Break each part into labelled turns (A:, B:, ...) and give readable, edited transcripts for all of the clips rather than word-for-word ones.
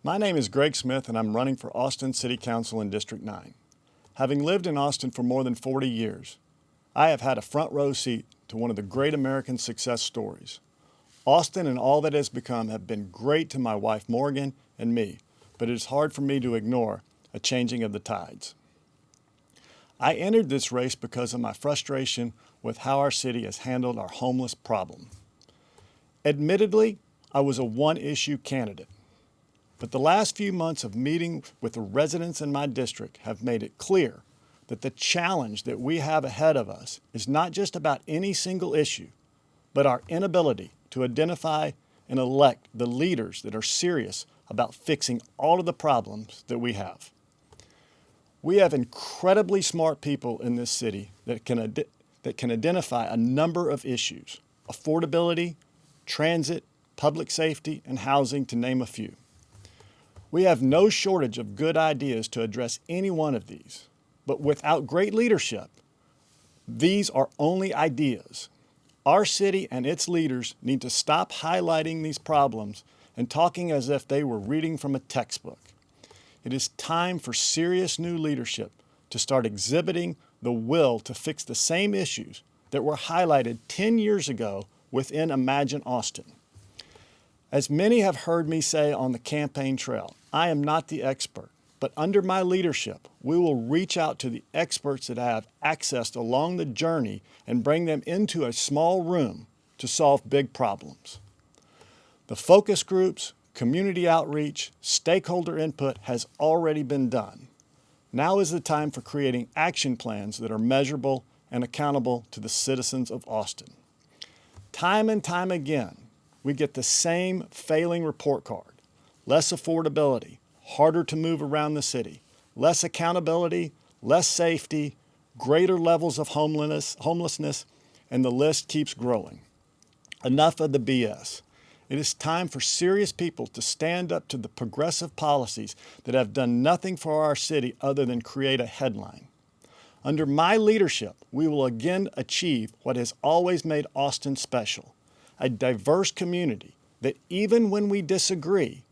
A: My name is Greg Smith, and I'm running for Austin City Council in District 9. Having lived in Austin for more than 40 years, I have had a front row seat to one of the great American success stories. Austin and all that it has become have been great to my wife Morgan and me, but it is hard for me to ignore a changing of the tides. I entered this race because of my frustration with how our city has handled our homeless problem. Admittedly, I was a one-issue candidate. But the last few months of meeting with the residents in my district have made it clear that the challenge that we have ahead of us is not just about any single issue, but our inability to identify and elect the leaders that are serious about fixing all of the problems that we have. We have incredibly smart people in this city that can identify a number of issues: affordability, transit, public safety, and housing, to name a few. We have no shortage of good ideas to address any one of these, but without great leadership, these are only ideas. Our city and its leaders need to stop highlighting these problems and talking as if they were reading from a textbook. It is time for serious new leadership to start exhibiting the will to fix the same issues that were highlighted 10 years ago within Imagine Austin. As many have heard me say on the campaign trail, I am not the expert, but under my leadership, we will reach out to the experts that I have accessed along the journey and bring them into a small room to solve big problems. The focus groups, community outreach, stakeholder input has already been done. Now is the time for creating action plans that are measurable and accountable to the citizens of Austin. Time and time again, we get the same failing report card: less affordability, harder to move around the city, less accountability, less safety, greater levels of homelessness, and the list keeps growing. Enough of the BS. It is time for serious people to stand up to the progressive policies that have done nothing for our city other than create a headline. Under my leadership, we will again achieve what has always made Austin special: a diverse community that, even when we disagree,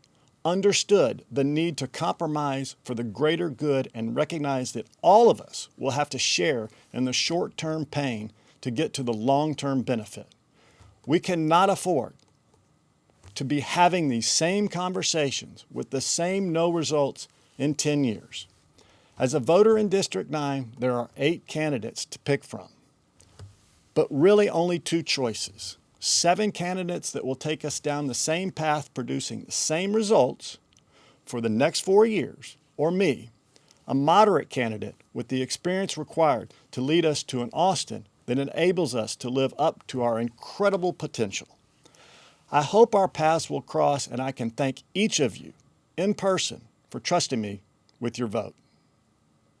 A: understood the need to compromise for the greater good and recognize that all of us will have to share in the short-term pain to get to the long-term benefit. We cannot afford to be having these same conversations with the same no results in 10 years. As a voter in District 9, there are 8 candidates to pick from, but really only 2 choices. 7 candidates that will take us down the same path, producing the same results for the next 4 years, or me, a moderate candidate with the experience required to lead us to an Austin that enables us to live up to our incredible potential. I hope our paths will cross, and I can thank each of you in person for trusting me with your vote.